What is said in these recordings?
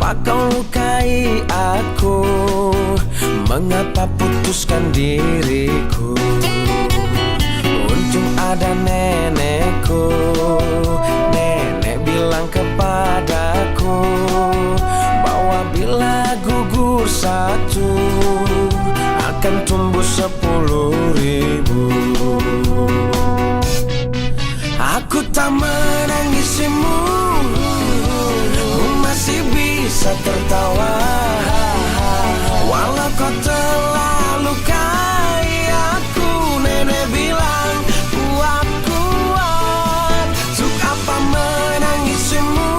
Kenapa kau lukai aku? Mengapa putuskan diriku? Untung ada nenekku. Nenek bilang kepadaku bahwa bila gugur satu akan tumbuh 10.000. Aku tak menangisimu, ku masih bisa tertawa. Walau kau telah lukai aku, nenek bilang kuat kuat. Untuk apa menangisimu?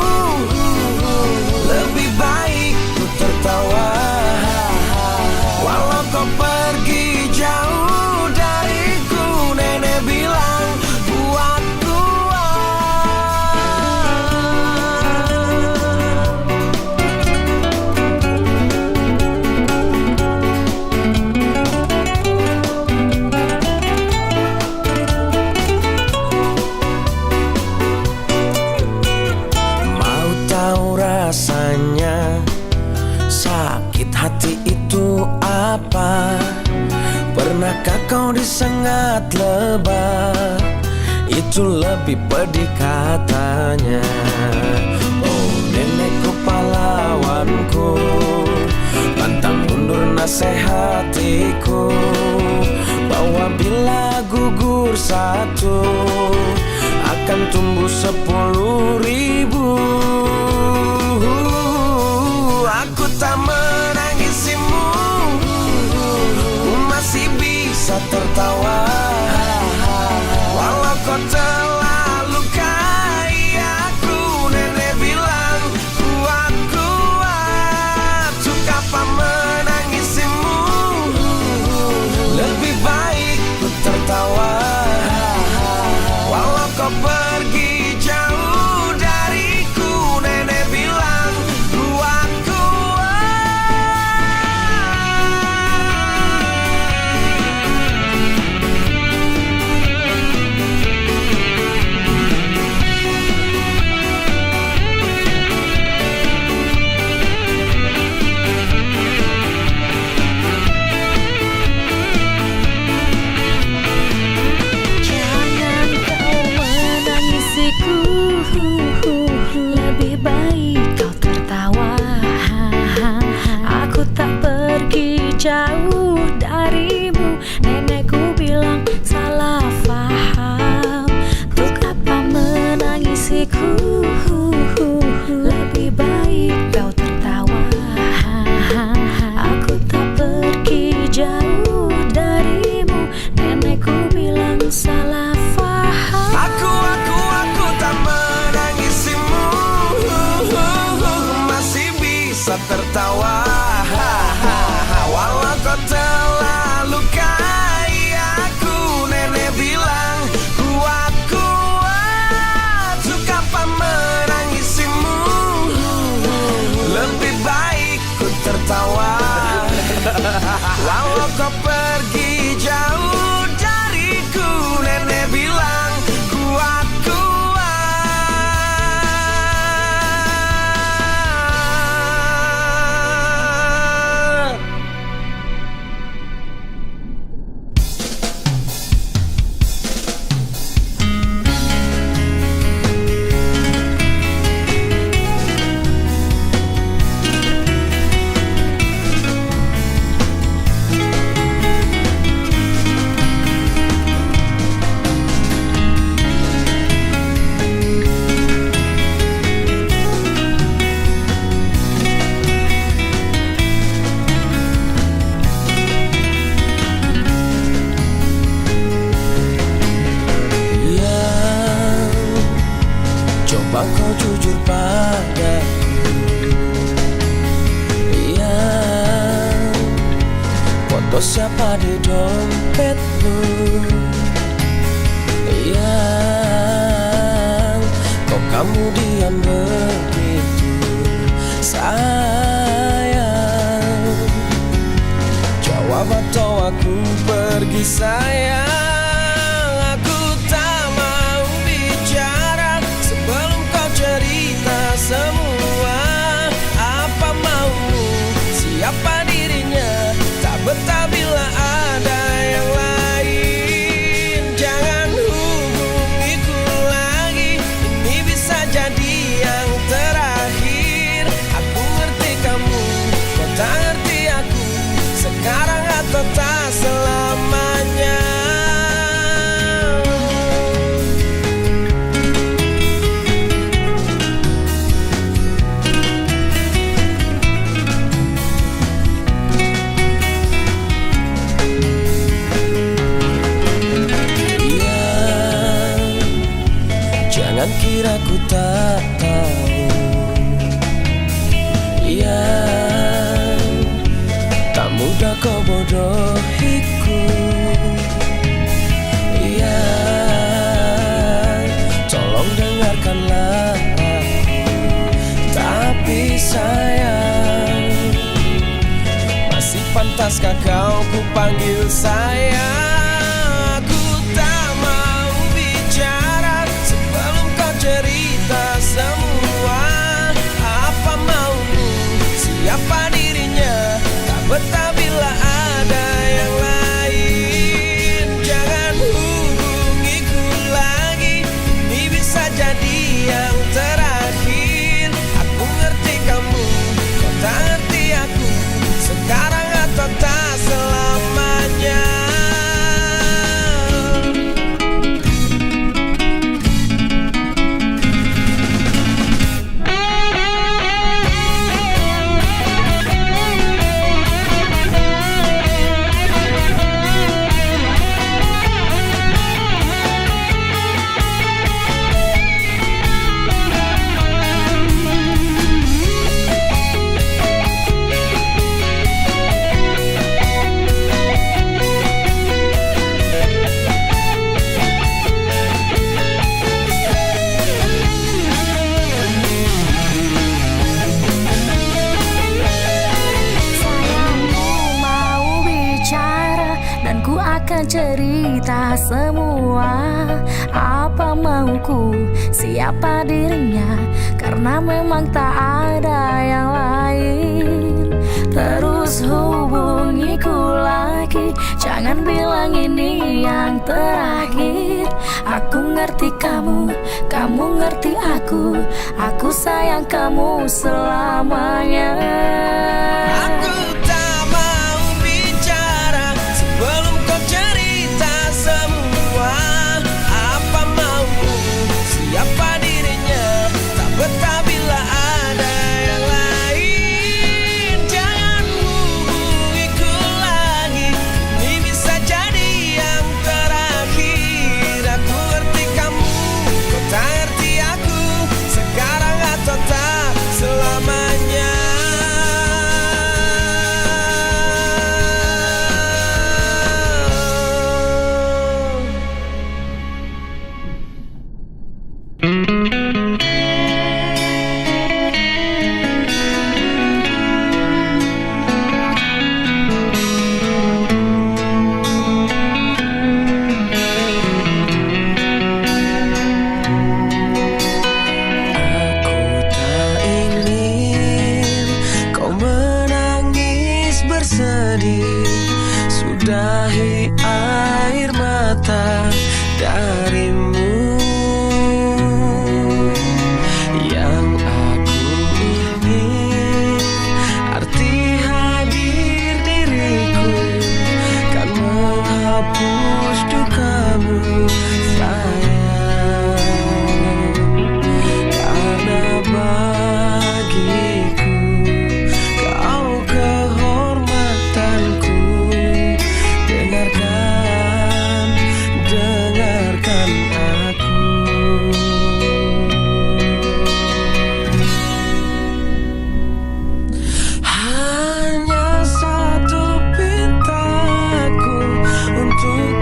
Lebih baik ku tertawa. Walau kau pergi jauh dariku, nenek bilang kuat kuat. Mau tahu rasanya sakit hati itu apa? Pernahkah kau disengat lebah? Itu lebih pedih katanya. Oh nenekku pahlawanku, pantang mundur nasihatiku, bahwa bila gugur satu akan tumbuh 10.000. Aku tak menangisimu, ku masih bisa tertawa. Walau kau telah lukai aku, nenek bilang kuat kuat. Untuk apa menangisimu? Lebih baik ku tertawa. Walau kau pergi jauh dariku, nenek bilang kuat kuat. Jangan kau menangisiku, lebih baik kau tertawa. Aku tak pergi jauh darimu, nenekku bilang salah faham. Untuk apa menangisiku? Lebih baik kau tertawa. Aku tak pergi jauh darimu, nenekku bilang salah faham. Aku tak menangisimu, masih bisa tertawa. Walau kau telah lukai aku, nenek bilang kuat kuat. Untuk apa menangisimu? Lebih baik ku tertawa. Walau kau pergi jauh dariku, nenek bilang kuat kuat. Coba kau jujur padaku, foto siapa di dompetmu? Kok kamu diam begitu sayang? Jawab atau aku pergi sayang. Aku tak mau bicara sebelum kau cerita semua apa kira ku tak tahu, ya tak mudah kau bodohiku. Ya tolong dengarkanlah aku. Tapi sayang, masih pantaskah kau ku panggil sayang? Aku tak mau bicara sebelum kau cerita semua. Apa maumu, siapa dirinya, tak betah bila ada yang lain. Jangan hubungiku lagi, ini bisa jadi yang terakhir. Aku ngerti kamu, kau tak ngerti aku, sekarang atau tak selamanya. Akan cerita semua apa mauku, siapa dirinya, karena memang tak ada yang lain. Terus hubungiku lagi, jangan bilang ini yang terakhir. Aku ngerti kamu, kamu ngerti aku sayang kamu selamanya. Aku tak mau bicara sebelum kau cerita semua. Apa maumu, siapa dirinya, tak betah bila ada yang lain. Jangan hubungiku lagi, ini bisa jadi yang terakhir. Aku ngerti kamu, kau tak ngerti aku, sekarang atau tak selamanya. Sudahi air mata darimu. Yang aku ingin, arti hadir diriku kan menghapus dukamu sayang. Karena bagiku kau kehormatanku. Dengarkan aku. Hanya satu pintaku untuk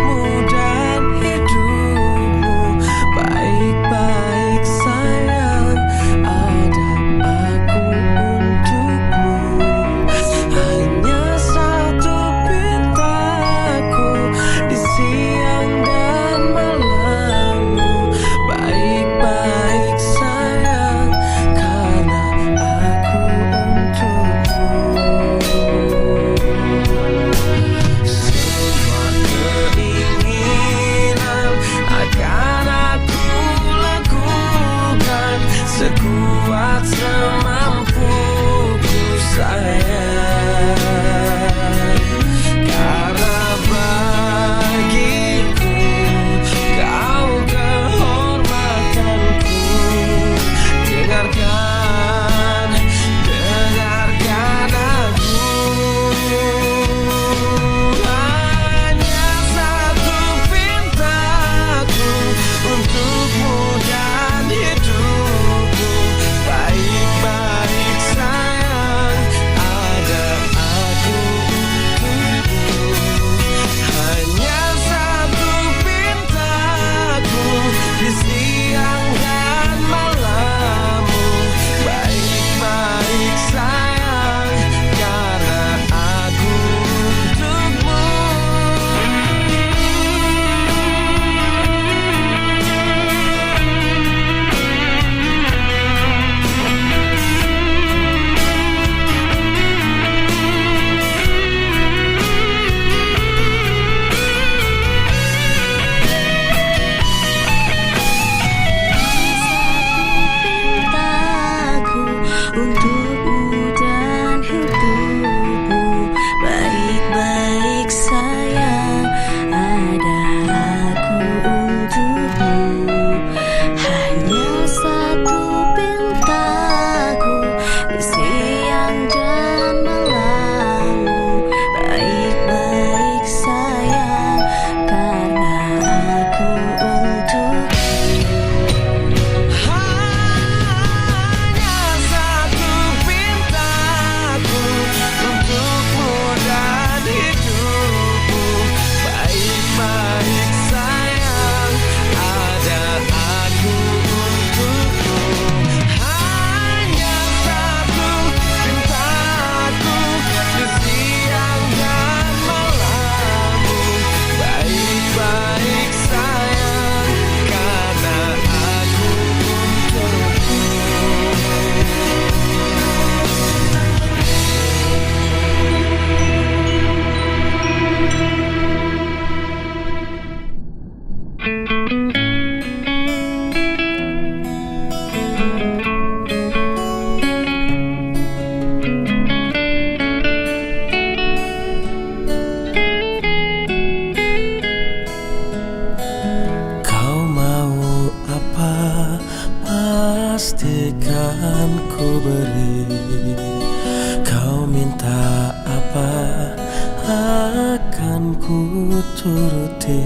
turuti,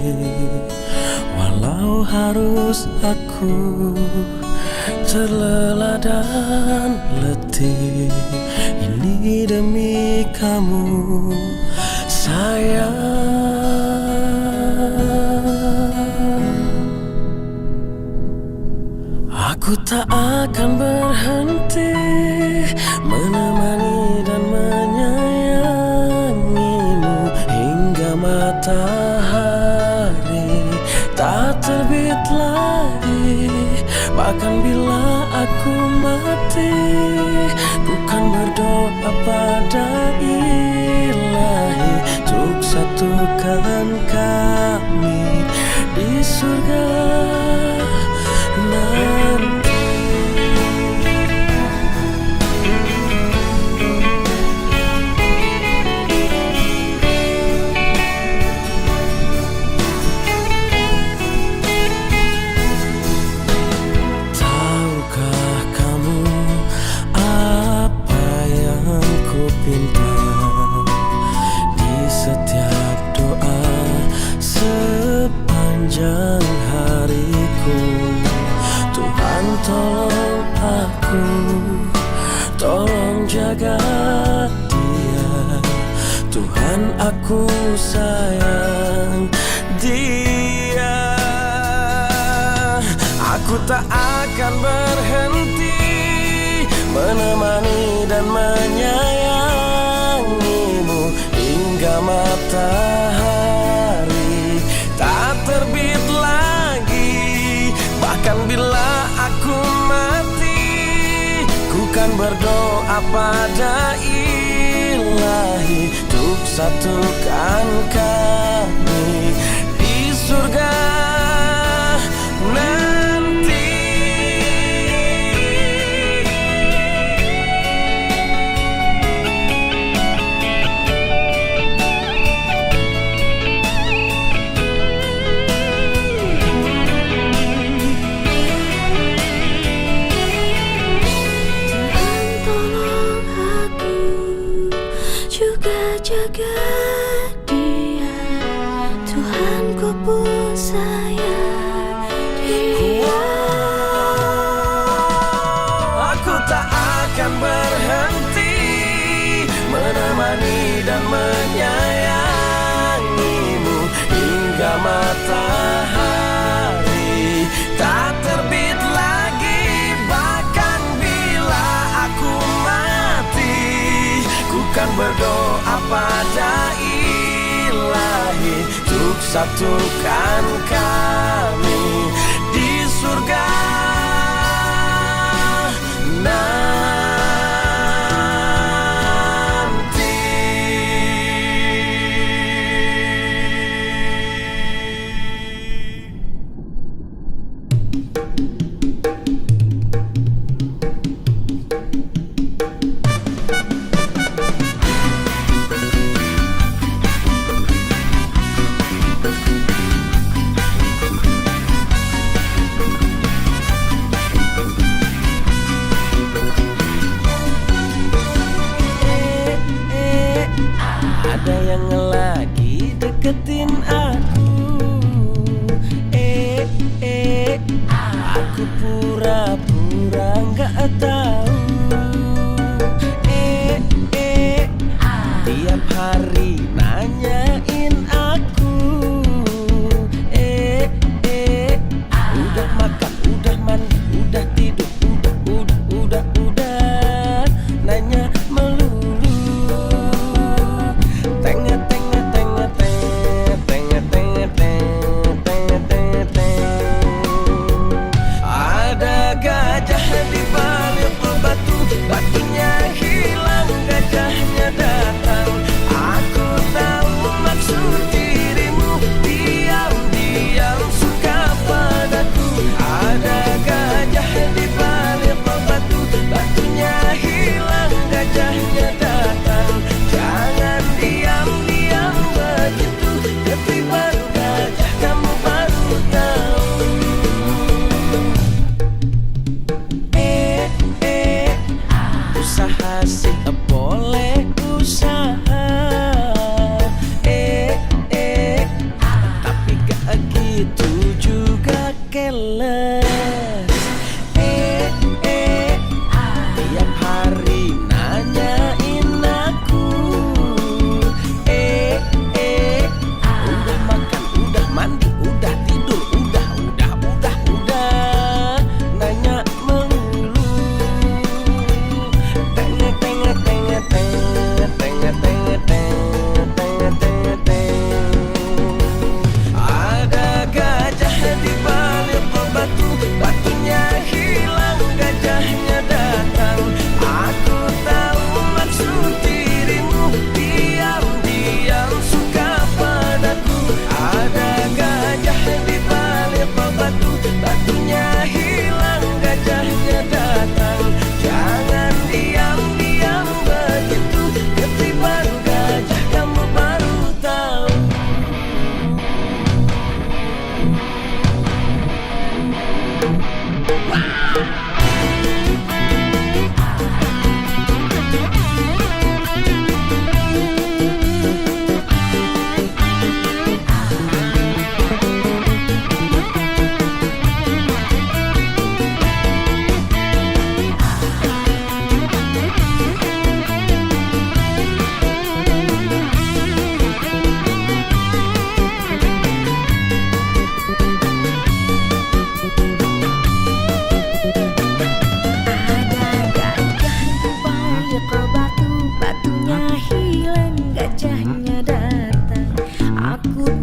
walau harus aku terlelah dan letih. Ini demi kamu sayang. Aku tak akan berhenti menemani dan menyayangimu hingga matahari tak terbit lagi. Bahkan bila aku mati, bukan berdoa pada Ilahi untuk satukan kami di surga nanti. Tahukah kamu apa yang ku pinta di setiap doa sepanjang hariku? Tuhan tolong aku, tolong jaga dia. Tuhan aku sayang dia. Aku tak akan berhenti menemani dan menyayangimu hingga matahari tak terbit lagi. Bahkan bila aku mati, ku kan berdoa pada Ilahi untuk satukan kami di surga nanti. Jaga dia, Tuhanku pun sayang dia. Aku tak akan berhenti menemani dan menyayangimu hingga matahari tak terbit lagi. Bahkan bila aku mati, ku kan berdoa pada Ilahi untuk satukan kami di surga nanti. Ada yang lagi deketin aku. Aku pura-pura nggak tahu. Tiap hari nanyain aku. Udah makan, udah mandi, udah tidur, udah nanya melulu. Ada gajah di balik batu, batunya hilang, gajahnya datang. Aku tahu maksud dirimu, diam-diam suka padaku. Ada gajah di balik batu, batunya hilang, gajahnya datang. Jangan diam-diam begitu, detik baru gajah kamu baru tahu. Usaha sih boleh usaha.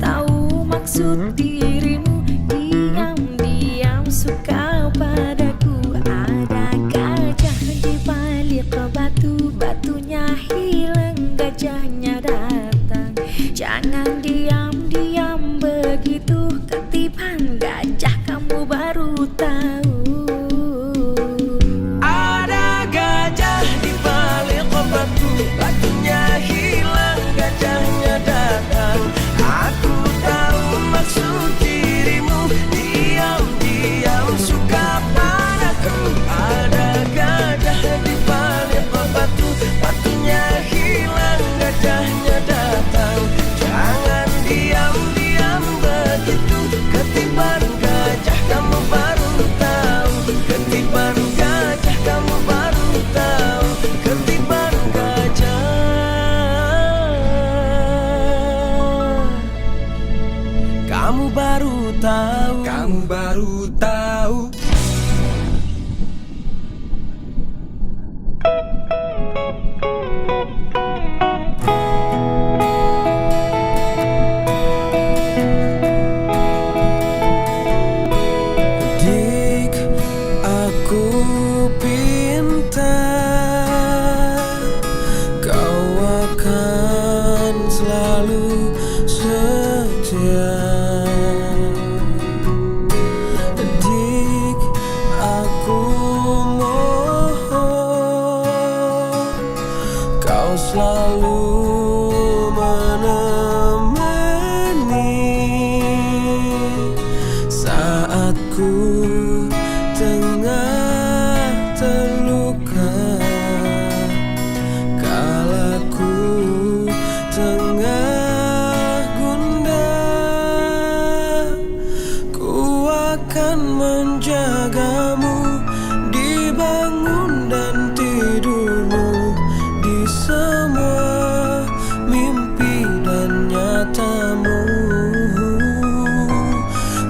tahu maksud dirimu, diam-diam suka padaku. Ada gajah di balik batu, batunya hilang, gajahnya datang. Jangan diam-diam begitu, ketiban gajah kamu baru tahu. Ada gajah di balik batu, batunya hilang, gajahnya datang. Aku tahu maksud dirimu, diam-diam suka padaku. Ada gajah di balik batu, batunya hilang, gajahnya datang. Jangan diam-diam begitu, ketiban gajah kamu baru tahu. Ketiban gajah kamu baru tahu. Ketiban gajah kamu baru tahu. Kamu baru tahu. Dik, aku pintar, kau akan selalu setia. Dik, aku mohon kau selalu menemani saat ku tengah terluka, kala ku tengah gundah. Ku akan menjagamu di bangun dan tidurmu, di semua mimpi dan nyatamu.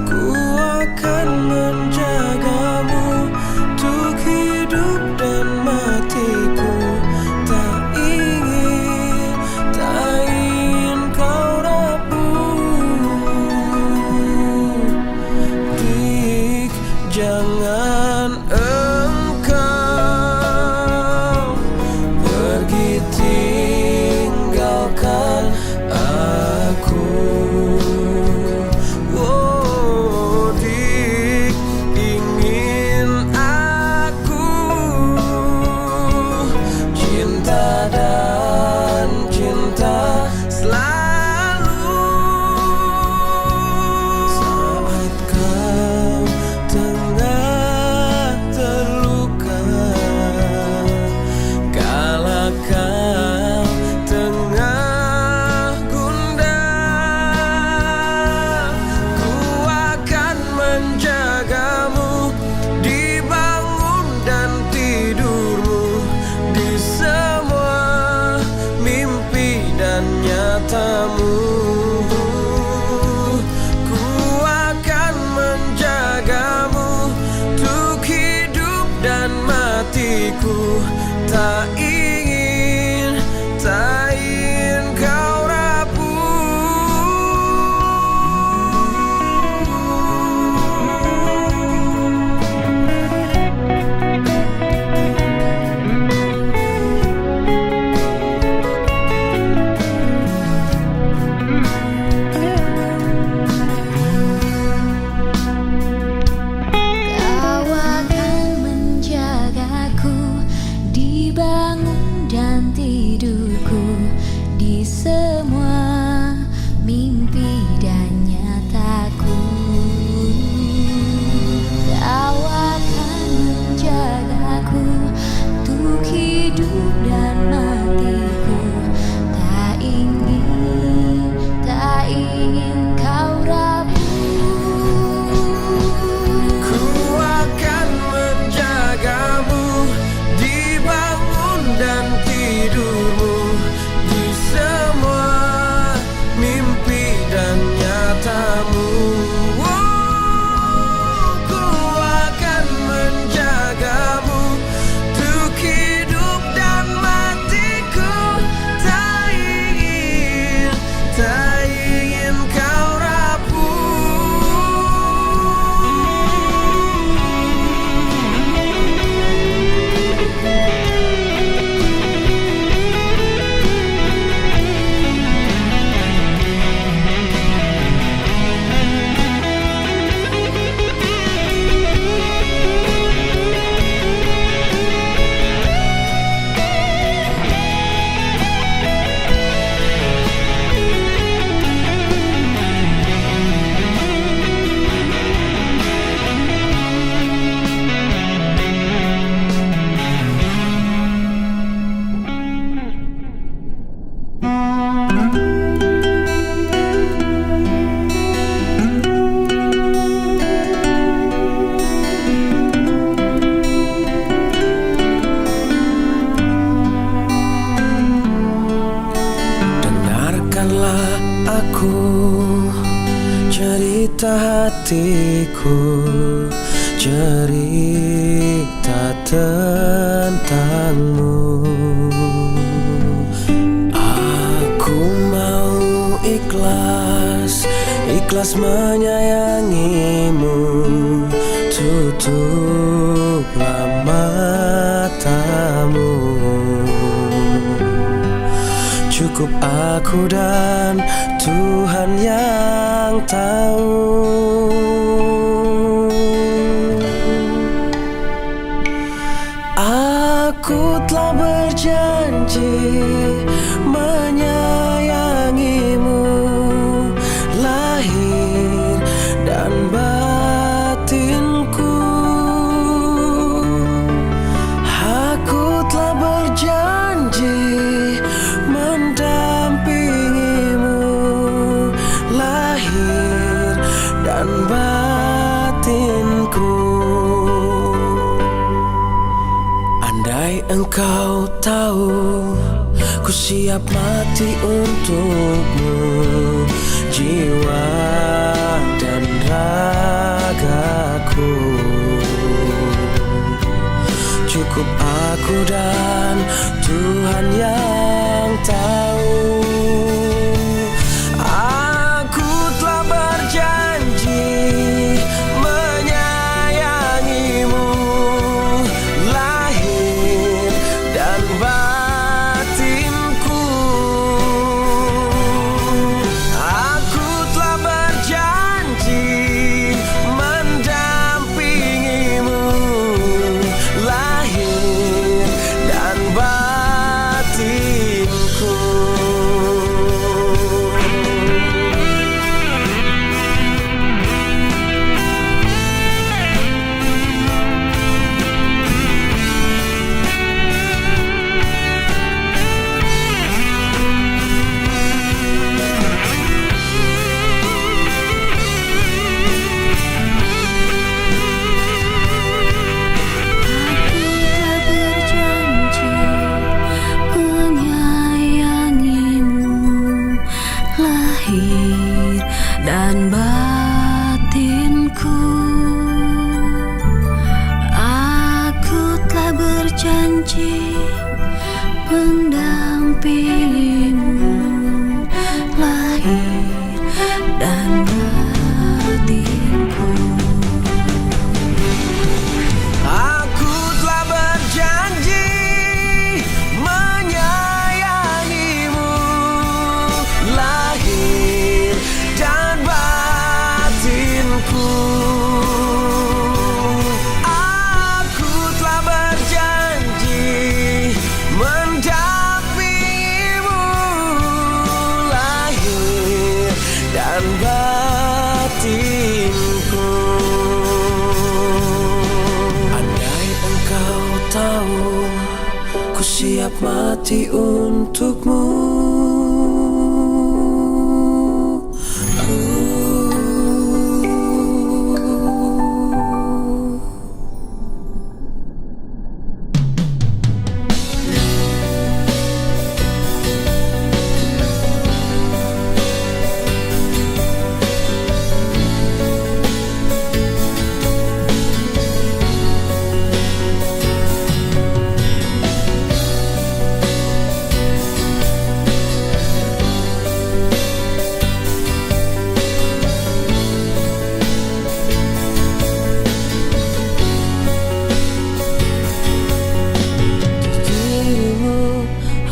Ku akan menjagamu untuk hidup dan matiku. Tak ingin kau rapuh. Dik, jangan engkau pergi tinggalkan aku. Oh, Dik, ingin aku cinta dan cinta selalu. Saat kau tengah terluka, kala kau tengah gundah, ku akan menjagamu di bangun dan tidurmu, di semua mimpi dan nyatamu. Ku akan menjagamu untuk hidup dan matiku. Tak ingin kau Kau akan menjagaku di bangun cerita hatiku, cerita tentangmu. Aku mau ikhlas menyayangimu. Tutuplah matamu. Cukup aku dan Tuhan yang tahu. Aku telah berjanji menyayangimu, lahir dan batinku. Aku telah berjanji mendampingimu, lahir dan batinku. Andai engkau tahu, ku siap mati untukmu, jiwa dan ragaku. Cukup aku dan Tuhan yang tahu. Aku telah berjanji menyayangimu, lahir dan batinku. Aku telah berjanji mendampingimu, lahir dan batinku. Dan batinku, aku telah berjanji mendampingimu, lahir dan batinku. Aku telah berjanji menyayangimu, lahir dan batinku. Aku telah berjanji mendampingimu, lahir dan batinku. Andai engkau tahu, ku siap mati untukmu.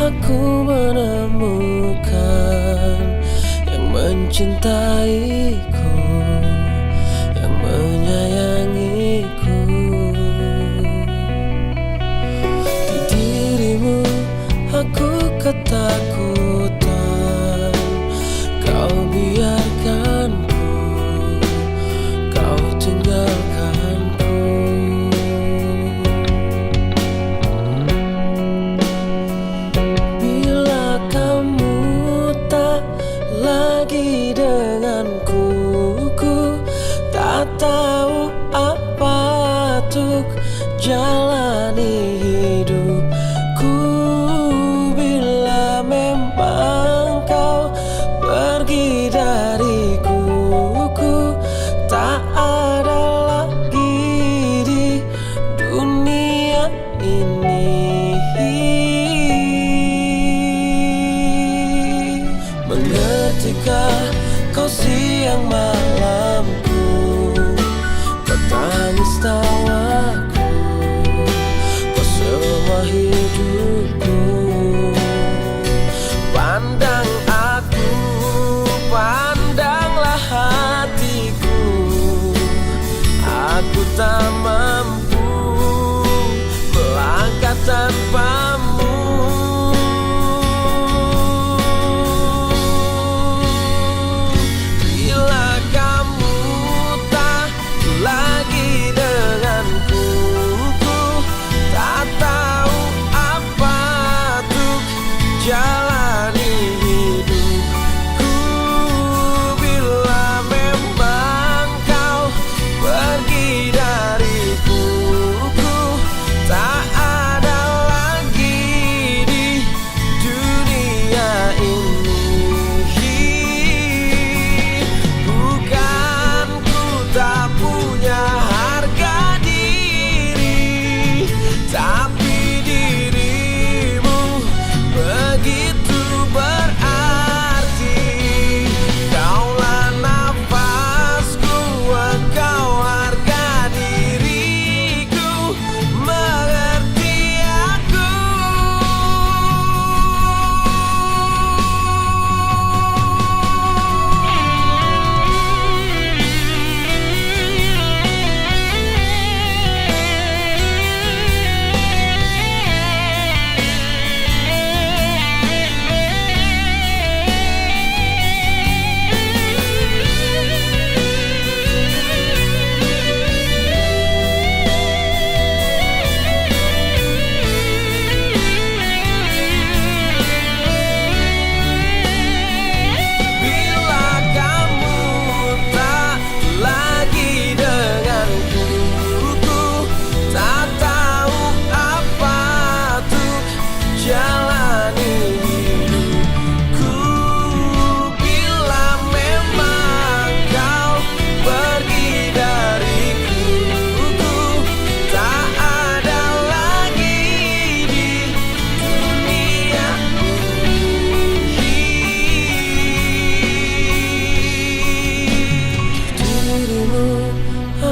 Aku menemukan yang mencintaiku, yang menyayangiku. Di dirimu aku ketakutan, kau biarkanku, kau tinggalkanku. Lagi denganku, ku tak tahu apa untuk jalani hidupku. Bila memang kau pergi dariku, ku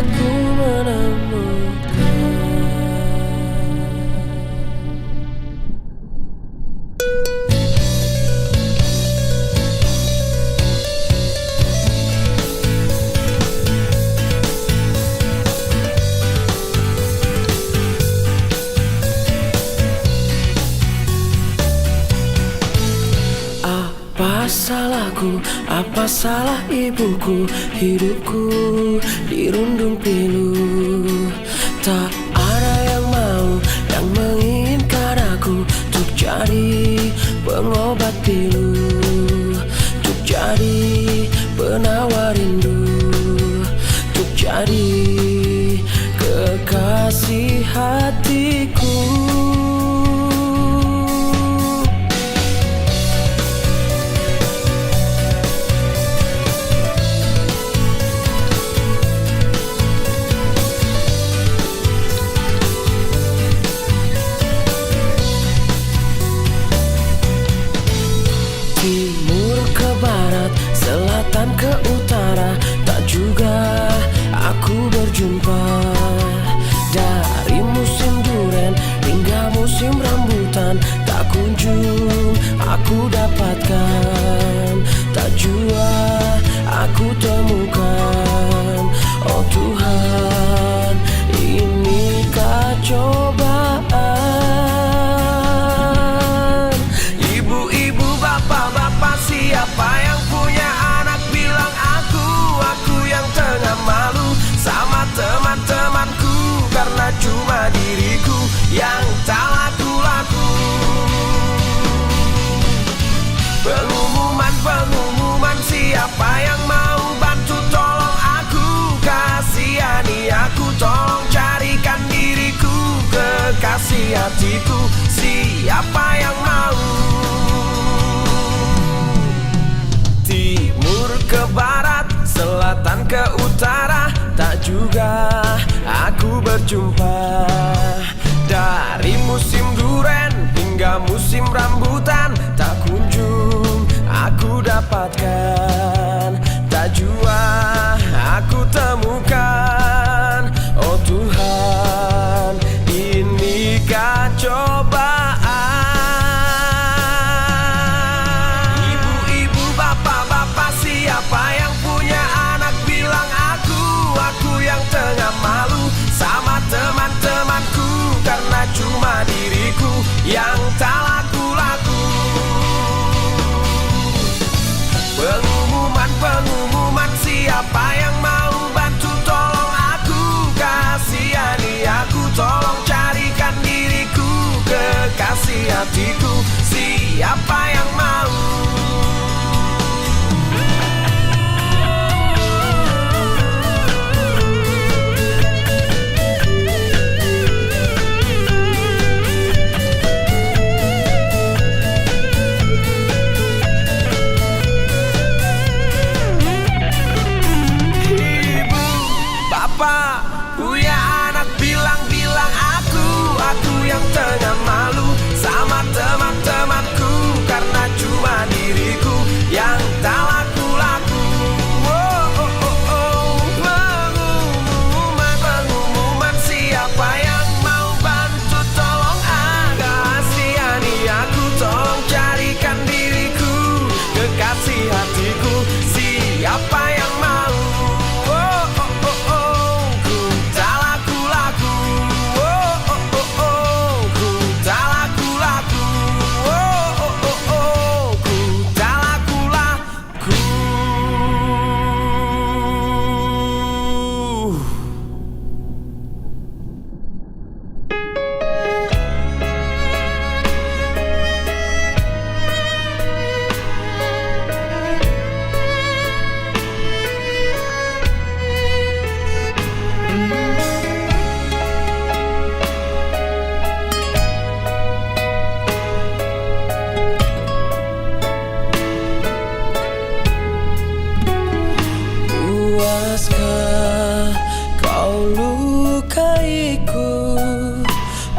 aku menemukan. Apa salahku, apa salah ibuku? Hidupku dirundung pilu. Tak ada yang mau, yang menginginkan aku untuk jadi pengobat pilu, untuk jadi penawar rindu, untuk jadi kekasih hatiku. Timur ke barat, selatan ke utara, tak juga aku berjumpa. Dari musim duren hingga musim rambutan, tak kunjung aku dapatkan, tak jua aku temukan. Oh Tuhan, inikah cobaan? Ibu-ibu, bapak-bapak, siapa yang punya anak bilang aku yang tengah malu sama teman-temanku, karena cuma diriku yang tak laku-laku. Pengumuman, siapa yang mau bantu tolong aku, kasihani aku, tolong carikan diriku kekasih hatiku. Siapa yang mau? Timur ke barat, selatan ke utara, tak juga aku berjumpa. Dari musim duren hingga musim rambutan, tak kunjung aku dapatkan, tak jua aku temukan. Oh Tuhan, inikah cobaan? Ibu-ibu, bapak-bapak, siapa yang punya anak bilang aku yang tengah malu sama teman-temanku, karena cuma diriku yang tak laku-laku. Pengumuman, siapa yang mau bantu tolong aku, kasihani aku, tolong carikan diriku kekasih hatiku. Siapa yang mau? Punya anak bilang aku yang tengah malu sama teman-temanku, karena cuma diriku yang tak laku-laku. Pengumuman, siapa yang mau bantu tolong kasihani aku, tolong carikan diriku kekasih hatiku. Siapa yang mau? Puaskah kau lukaiku?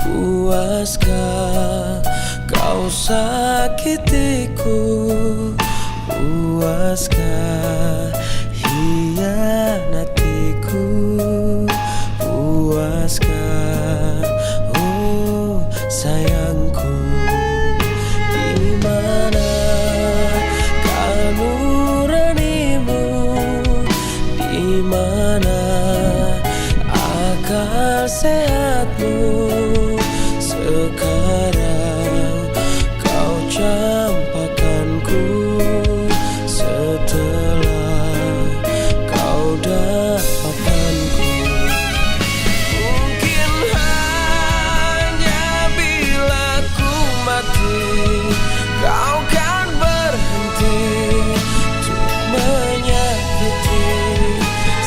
Puaskah kau sakitiku? Puaskah hianatiku? mana akal sehatmu sekarang? Kau campakkanku setelah kau dapatkanku. Mungkin hanya bila ku mati kau kan berhenti untuk menyakiti.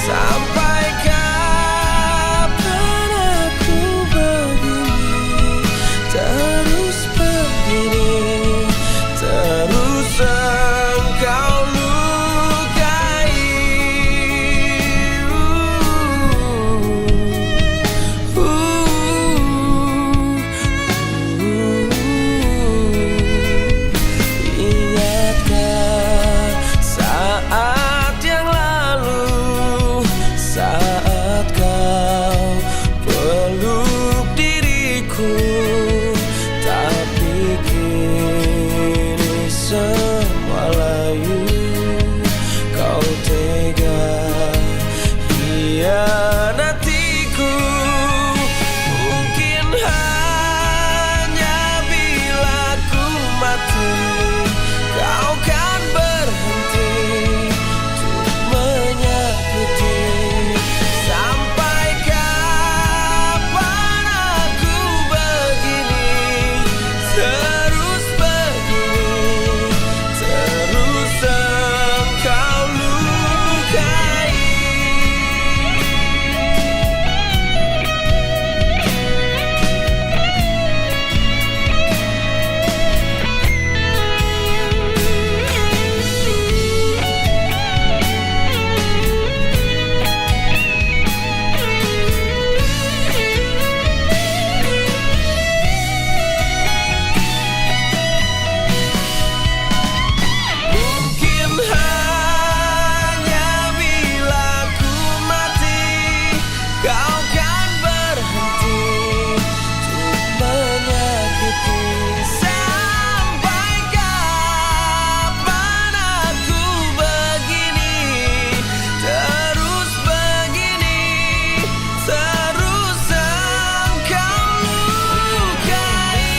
Sampai kapan aku begini, terus begini, terus engkau lukai. Ingatkah saat yang lalu, saat kau peluk diriku, tapi kini semua layu. Kau tega hianatiku. Mungkin hanya bila ku mati kau kan berhenti untuk menyakiti. Sampai kapan aku begini, terus begini, terus engkau lukai. Mungkin hanya bila ku mati kau kan berhenti untuk menyakiti. Sampai kapan aku begini, terus begini, terus engkau lukai.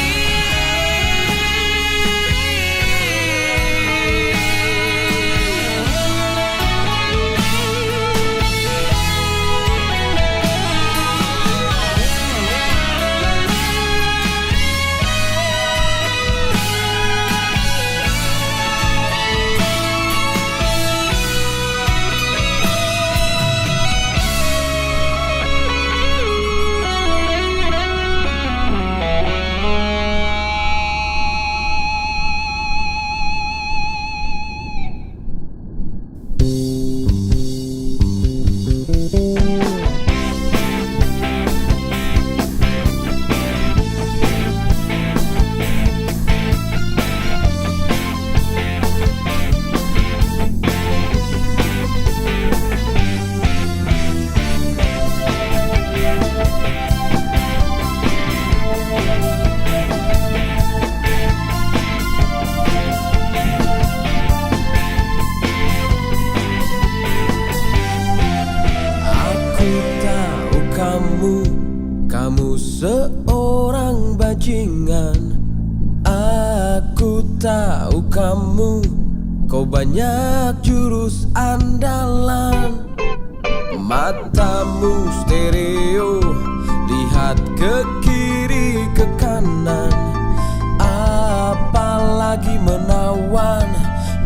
Aku tahu kamu seorang bajingan. Aku tahu kau banyak jurus andalan. Matamu stereo, lihat ke kiri ke kanan. Apalagi menawan,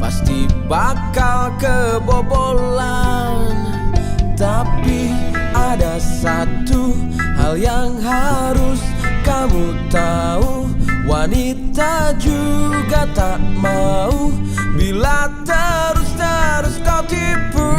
pasti bakal kebobolan. Tapi ada satu hal yang harus kamu tahu, wanita juga tak mau bila terus kau tipu.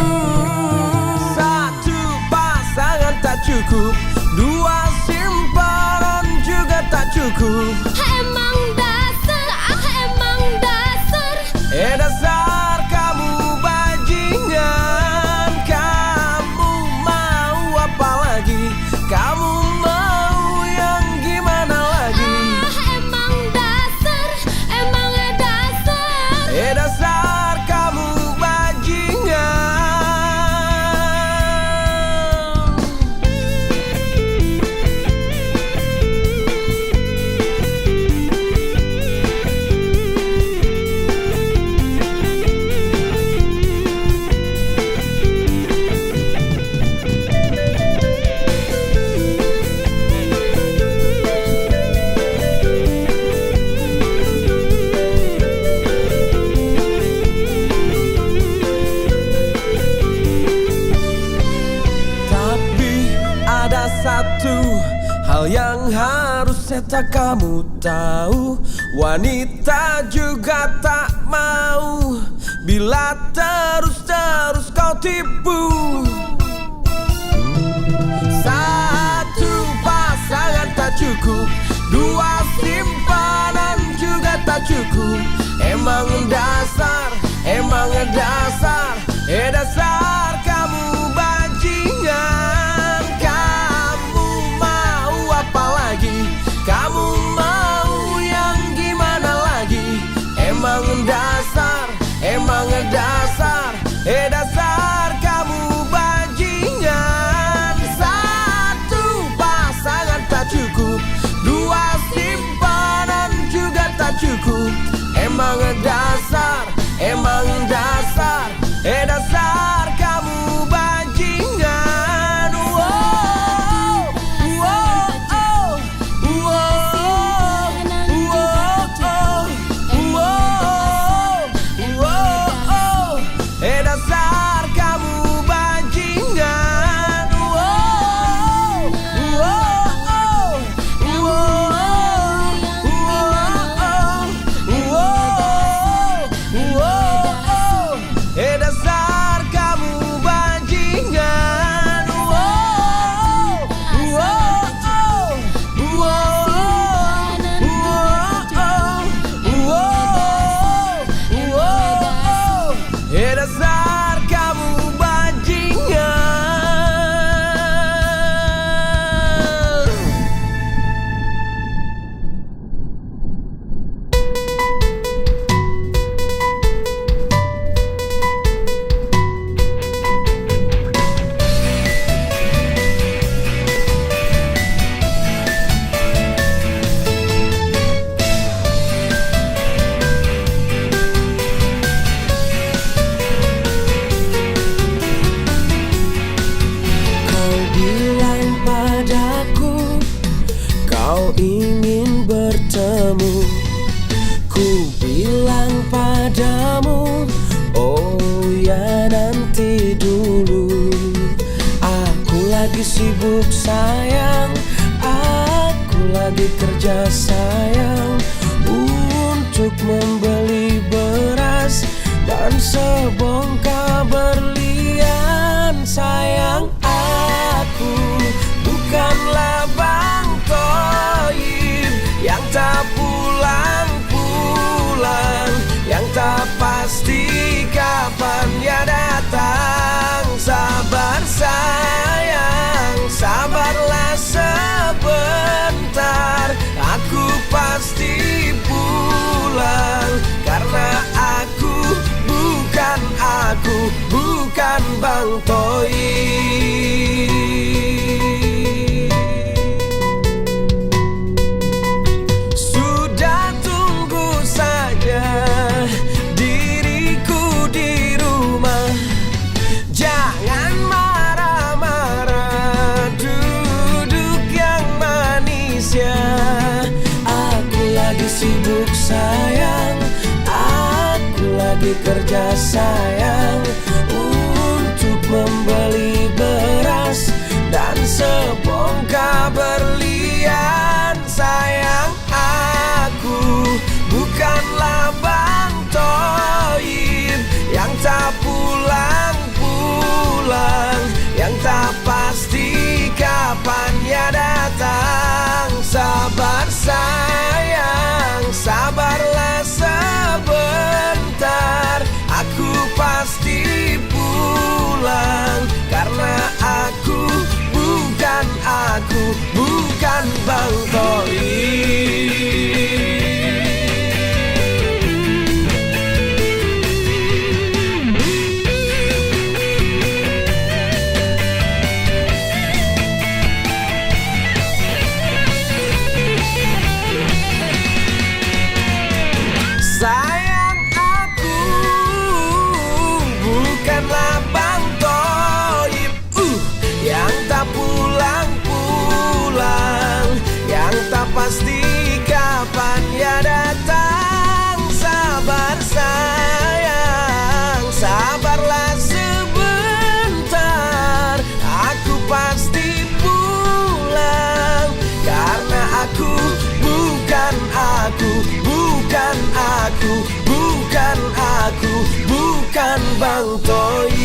Satu pasangan tak cukup, dua simpanan juga tak cukup. Emang dasar, emang dasar. Dasar kamu bajingan. Kamu mau apa lagi? Kamu mau yang gimana lagi? Emang dasar, emang dasar. Dasar kamu bajingan. hal yang harusnya tak kamu tahu, wanita juga tak mau bila terus kau tipu. Satu pasangan tak cukup, dua simpanan juga tak cukup. Emang dasar dasar kamu bajingan. Kamu mau apa lagi? Kamu mau yang gimana lagi? Emang dasar dasar kamu bajingan. Satu pasangan tak cukup, dua simpanan juga tak cukup. Emang dasar dasar kamu bajingan. Wow, wow, oh, wow, wow, wow, wow, dasar kamu bajingan. Wow, wow, dasar kamu bajingan. Dasar kamu bajingan. Kau ingin bertemu, ku bilang padamu, oh ya nanti dulu. Aku lagi sibuk sayang, aku lagi kerja sayang, untuk membeli beras dan sebongkah berlian. Sayang, aku bukanlah Bang Toib yang tak pulang-pulang, yang tak pasti kapan ya datang. Sabar sayang, sabarlah sebentar, aku pasti pulang. Karena aku bukan Bang Toib. Sibuk sayang, aku lagi kerja sayang, untuk membeli beras dan sebongkah berlian. Sayang, aku bukanlah Bang Toib yang tak pulang-pulang, yang tak pasti kapan ya datang. Sabar sayang, sabarlah sebentar, aku pasti pulang. Karena aku bukan Bang Toib. Sayang, aku bukanlah Bang Toib yang tak pulang-pulang, yang tak aku, bukan Bang Toy.